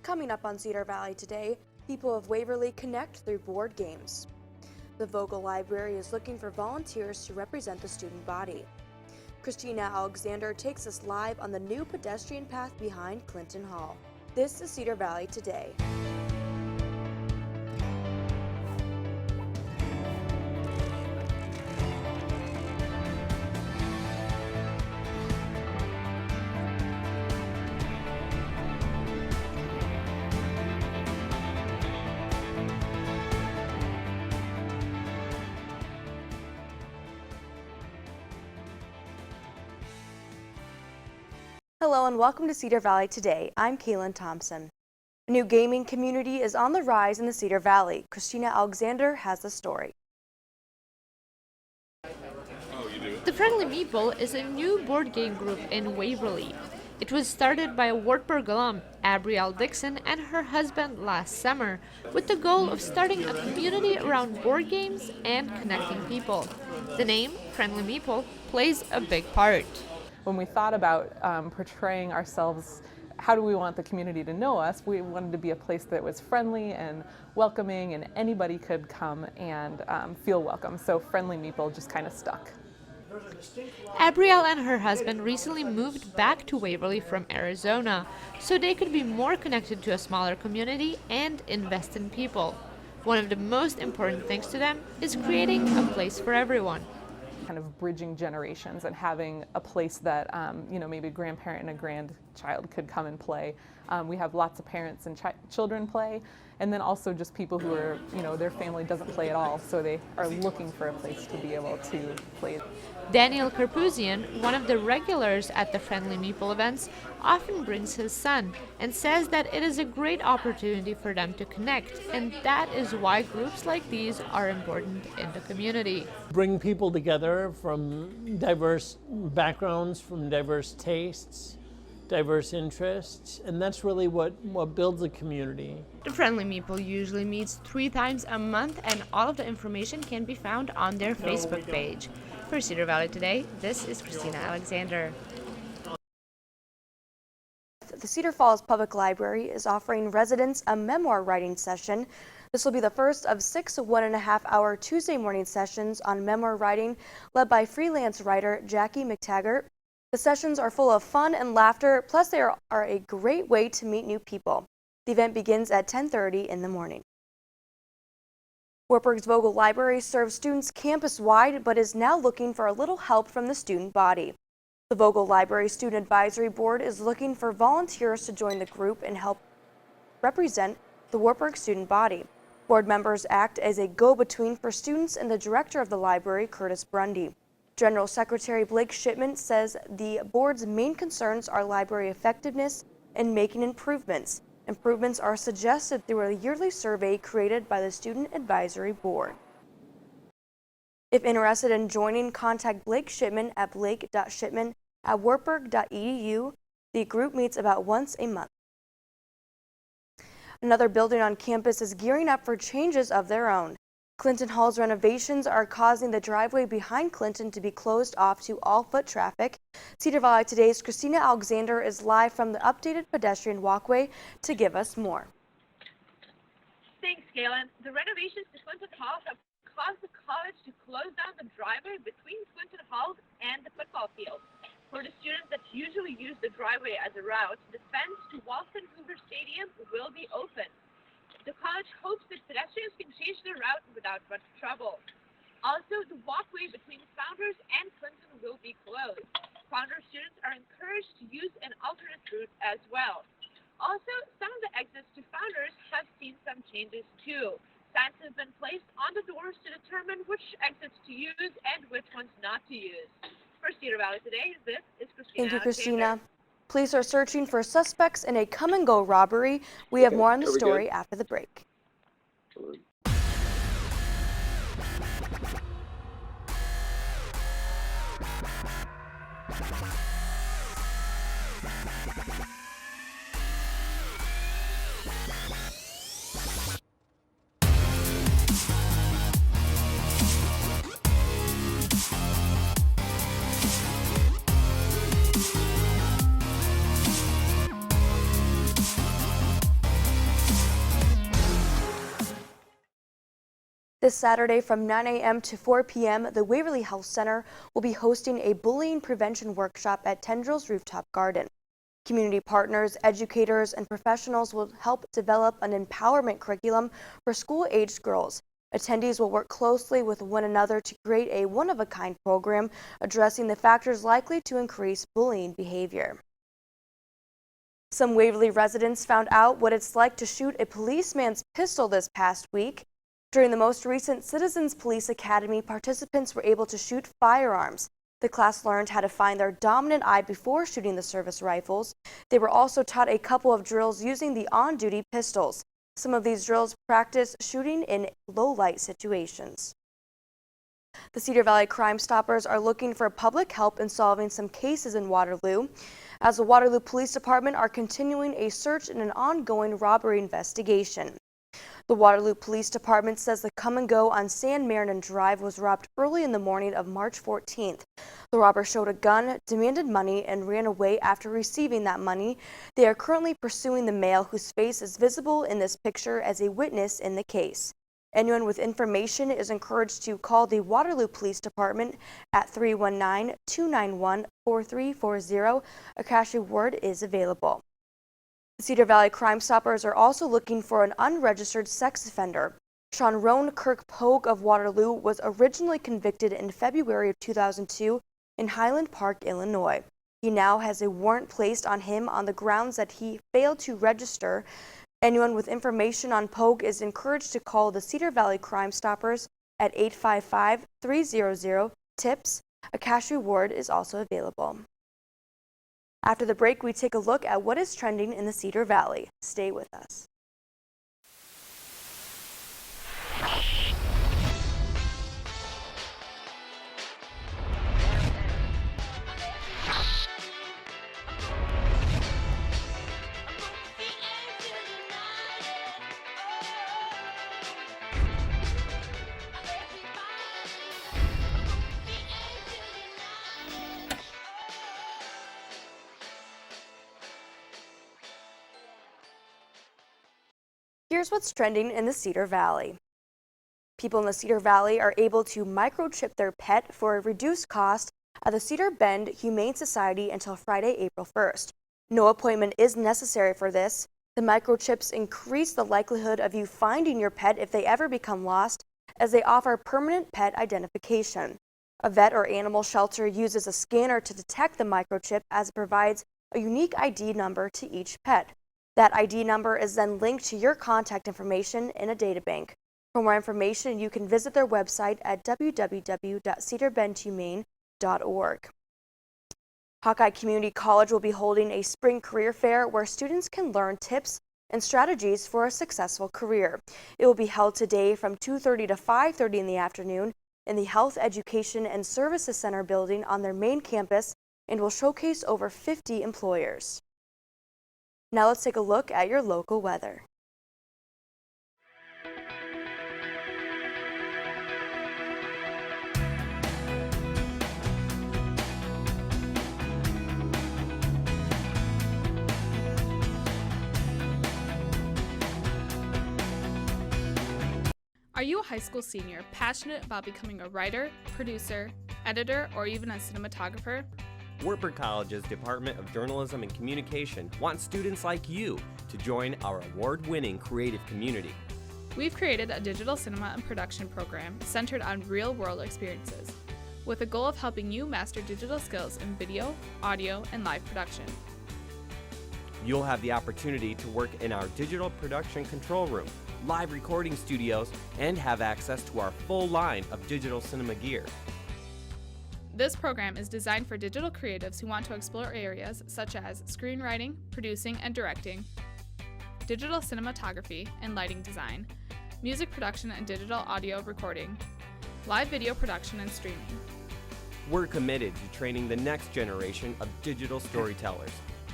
Coming up on Cedar Valley today, people of Waverly connect through board games. The Vogel Library is looking for volunteers to represent the student body. Christina Alexander takes us live on the new pedestrian path behind Clinton Hall. This is Cedar Valley Today. Hello and welcome to Cedar Valley Today. I'm Kaylin Thompson. A new gaming community is on the rise in the Cedar Valley. Christina Alexander has the story. The Friendly Meeple is a new board game group in Waverly. It was started by a Wartburg alum, Abrielle Dixon, and her husband last summer, with the goal of starting a community around board games and connecting people. The name, Friendly Meeple, plays a big part. When we thought about portraying ourselves, how do we want the community to know us, we wanted to be a place that was friendly and welcoming and anybody could come and feel welcome. So Friendly Meeple just kind of stuck. Abrielle and her husband recently moved back to Waverly from Arizona so they could be more connected to a smaller community and invest in people. One of the most important things to them is creating a place for everyone. Kind of bridging generations and having a place that maybe a grandparent and a grandchild could come and play. We have lots of parents and children play, and then also just people who are, their family doesn't play at all, so they are looking for a place to be able to play. Daniel Karpuzian, one of the regulars at the Friendly Meeple events, often brings his son and says that it is a great opportunity for them to connect, and that is why groups like these are important in the community. Bring people together from diverse backgrounds, from diverse tastes, diverse interests, and that's really what builds a community. The Friendly Meeple usually meets 3 times a month, and all of the information can be found on their Facebook page. For Cedar Valley Today, this is Christina Alexander. The Cedar Falls Public Library is offering residents a memoir writing session. This will be the first of 6 1.5-hour Tuesday morning sessions on memoir writing led by freelance writer Jackie McTaggart. The sessions are full of fun and laughter, plus they are a great way to meet new people. The event begins at 10:30 in the morning. Wartburg's Vogel Library serves students campus-wide, but is now looking for a little help from the student body. The Vogel Library Student Advisory Board is looking for volunteers to join the group and help represent the Wartburg student body. Board members act as a go-between for students and the director of the library, Curtis Brundy. General Secretary Blake Shipman says the board's main concerns are library effectiveness and making improvements. Improvements are suggested through a yearly survey created by the Student Advisory Board. If interested in joining, contact Blake Shipman at blake.shipman@wartburg.edu. The group meets about once a month. Another building on campus is gearing up for changes of their own. Clinton Hall's renovations are causing the driveway behind Clinton to be closed off to all foot traffic. Cedar Valley Today's Christina Alexander is live from the updated pedestrian walkway to give us more. Thanks, Galen. The renovations to Clinton Hall have caused the college to close down the driveway between Clinton Hall and the football field. For the students that usually use the driveway as a route, the fence to Walton Hoover Stadium will be open. The college hopes that pedestrians can change their route without much trouble. Also, the walkway between Founders and Clinton will be closed. Founders students are encouraged to use an alternate route as well. Also, some of the exits to Founders have seen some changes too. Signs have been placed on the doors to determine which exits to use and which ones not to use. For Cedar Valley Today, this is Christina. Thank you, Christina. Police are searching for suspects in a come-and-go robbery. We have more on the story after the break. This Saturday from 9 a.m. to 4 p.m., the Waverly Health Center will be hosting a bullying prevention workshop at Tendrils Rooftop Garden. Community partners, educators, and professionals will help develop an empowerment curriculum for school-aged girls. Attendees will work closely with one another to create a one-of-a-kind program addressing the factors likely to increase bullying behavior. Some Waverly residents found out what it's like to shoot a policeman's pistol this past week. During the most recent Citizens Police Academy, participants were able to shoot firearms. The class learned how to find their dominant eye before shooting the service rifles. They were also taught a couple of drills using the on-duty pistols. Some of these drills practice shooting in low-light situations. The Cedar Valley Crime Stoppers are looking for public help in solving some cases in Waterloo, as the Waterloo Police Department are continuing a search in an ongoing robbery investigation. The Waterloo Police Department says the Come and Go on San Marinon Drive was robbed early in the morning of March 14th. The robber showed a gun, demanded money, and ran away after receiving that money. They are currently pursuing the male whose face is visible in this picture as a witness in the case. Anyone with information is encouraged to call the Waterloo Police Department at 319-291-4340. A cash reward is available. The Cedar Valley Crime Stoppers are also looking for an unregistered sex offender. Sean Roan Kirk Pogue of Waterloo was originally convicted in February of 2002 in Highland Park, Illinois. He now has a warrant placed on him on the grounds that he failed to register. Anyone with information on Pogue is encouraged to call the Cedar Valley Crime Stoppers at 855-300-TIPS. A cash reward is also available. After the break, we take a look at what is trending in the Cedar Valley. Stay with us. Here's what's trending in the Cedar Valley. People in the Cedar Valley are able to microchip their pet for a reduced cost at the Cedar Bend Humane Society until Friday, April 1st. No appointment is necessary for this. The microchips increase the likelihood of you finding your pet if they ever become lost, as they offer permanent pet identification. A vet or animal shelter uses a scanner to detect the microchip, as it provides a unique ID number to each pet. That ID number is then linked to your contact information in a databank. For more information, you can visit their website at www.cedarbendhumane.org. Hawkeye Community College will be holding a spring career fair where students can learn tips and strategies for a successful career. It will be held today from 2:30 to 5:30 in the afternoon in the Health Education and Services Center building on their main campus, and will showcase over 50 employers. Now let's take a look at your local weather. Are you a high school senior passionate about becoming a writer, producer, editor, or even a cinematographer? Wartburg College's Department of Journalism and Communication wants students like you to join our award-winning creative community. We've created a digital cinema and production program centered on real-world experiences, with the goal of helping you master digital skills in video, audio, and live production. You'll have the opportunity to work in our digital production control room, live recording studios, and have access to our full line of digital cinema gear. This program is designed for digital creatives who want to explore areas such as screenwriting, producing and directing, digital cinematography and lighting design, music production and digital audio recording, live video production and streaming. We're committed to training the next generation of digital storytellers.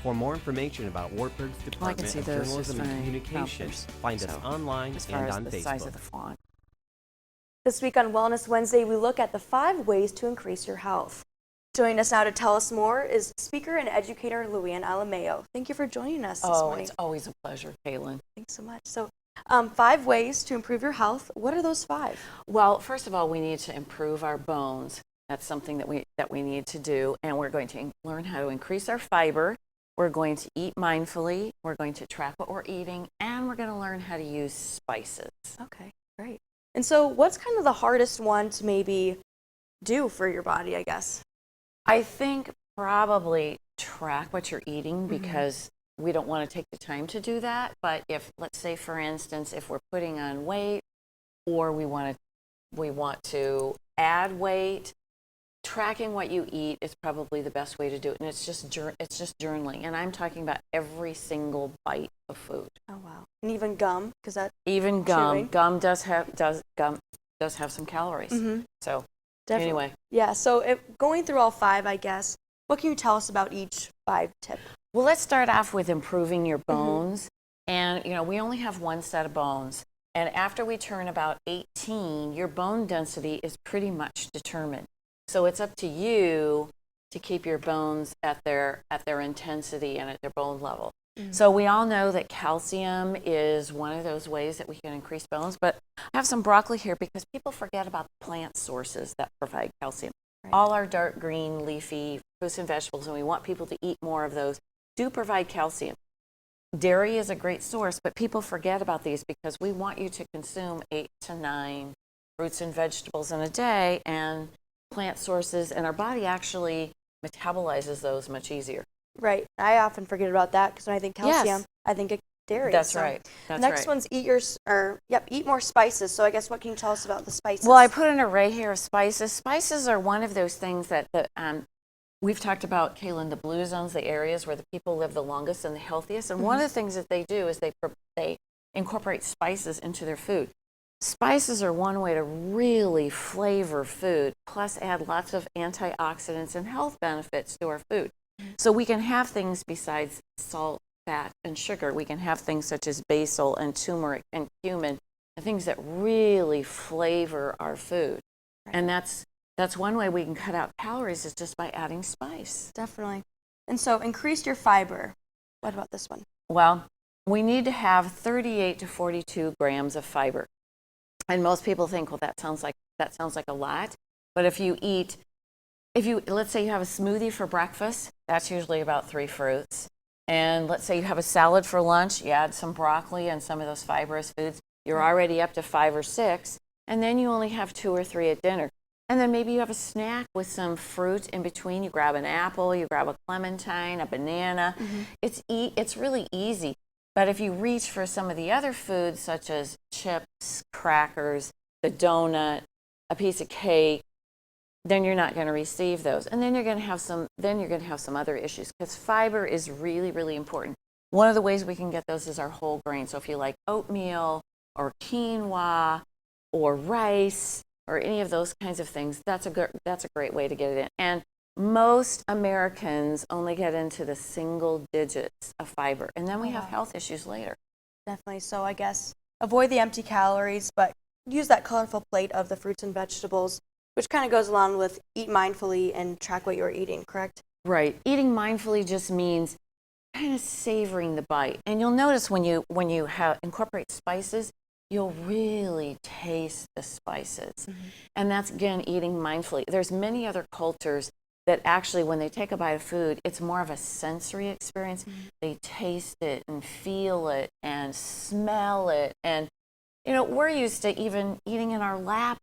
For more information about Wartburg's Department of Journalism and Communication, find us online and on Facebook. This week on Wellness Wednesday, we look at the 5 ways to increase your health. Joining us now to tell us more is speaker and educator Luann Alameo. Thank you for joining us this morning. It's always a pleasure, Kaylin. Thanks so much. So 5 ways to improve your health. What are those 5? Well, first of all, we need to improve our bones. That's something that we need to do, and we're going to learn how to increase our fiber. We're going to eat mindfully. We're going to track what we're eating, and we're going to learn how to use spices. Okay, great. And so what's kind of the hardest one to maybe do for your body, I guess? I think probably track what you're eating because we don't want to take the time to do that. But if, let's say, for instance, if we're putting on weight or we want to add weight, tracking what you eat is probably the best way to do it. And it's just journaling. And I'm talking about every single bite of food. Oh, wow. And even gum, because that even chewing. Gum does have some calories. So Definitely. anyway. Yeah, so going through all 5, I guess, what can you tell us about each 5 tip? Well, let's start off with improving your bones. And, we only have one set of bones. And after we turn about 18, your bone density is pretty much determined. So it's up to you to keep your bones at their intensity and at their bone level. So we all know that calcium is one of those ways that we can increase bones. But I have some broccoli here because people forget about the plant sources that provide calcium. Right. All our dark green leafy fruits and vegetables, and we want people to eat more of those, do provide calcium. Dairy is a great source, but people forget about these because we want you to consume 8 to 9 fruits and vegetables in a day, and plant sources, and our body actually metabolizes those much easier. Right. I often forget about that because when I think calcium, I think of dairy. That's right. Next one's eat more spices. So I guess what can you tell us about the spices? Well, I put an array here of spices. Spices are one of those things that we've talked about, Kaylin, the blue zones, the areas where the people live the longest and the healthiest. And one of the things that they do is they incorporate spices into their food. Spices are one way to really flavor food, plus add lots of antioxidants and health benefits to our food. So we can have things besides salt, fat, and sugar. We can have things such as basil and turmeric and cumin, and things that really flavor our food. Right. And that's one way we can cut out calories is just by adding spice. Definitely. And so increase your fiber. What about this one? Well, we need to have 38 to 42 grams of fiber. And most people think, well, that sounds like a lot. But let's say you have a smoothie for breakfast, that's usually about 3 fruits. And let's say you have a salad for lunch, you add some broccoli and some of those fibrous foods, you're already up to 5 or 6. And then you only have 2 or 3 at dinner. And then maybe you have a snack with some fruit in between. You grab an apple, you grab a clementine, a banana. It's really easy. But if you reach for some of the other foods, such as chips, crackers, the donut, a piece of cake, then you're not going to receive those. And then you're going to have some other issues, because fiber is really, really important. One of the ways we can get those is our whole grain. So if you like oatmeal or quinoa or rice or any of those kinds of things, that's a great way to get it in. And most Americans only get into the single digits of fiber, and then we have health issues later. Definitely. So I guess avoid the empty calories, but use that colorful plate of the fruits and vegetables, which kind of goes along with eat mindfully and track what you're eating, correct? Right. Eating mindfully just means kind of savoring the bite. And you'll notice when you incorporate spices, you'll really taste the spices. And that's, again, eating mindfully. There's many other cultures that actually, when they take a bite of food, it's more of a sensory experience. They taste it and feel it and smell it. And, we're used to even eating in our lap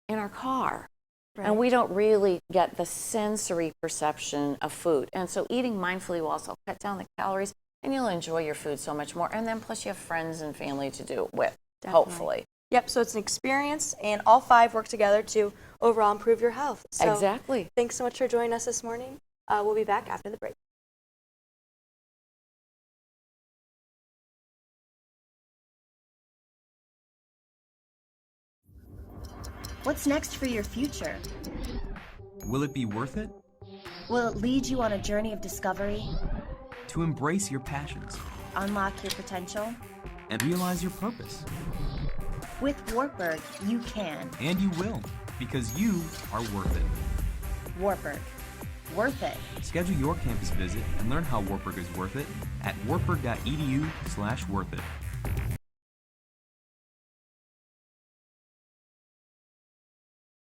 in our car. Right. And we don't really get the sensory perception of food. And so eating mindfully will also cut down the calories, and you'll enjoy your food so much more. And then plus you have friends and family to do it with, hopefully. Yep, so it's an experience, and all 5 work together to overall improve your health. So exactly. Thanks so much for joining us this morning. We'll be back after the break. What's next for your future? Will it be worth it? Will it lead you on a journey of discovery? To embrace your passions. Unlock your potential? And realize your purpose. With Wartburg, you can. And you will, because you are worth it. Wartburg. Worth it. Schedule your campus visit and learn how Wartburg is worth it at wartburg.edu/worthit.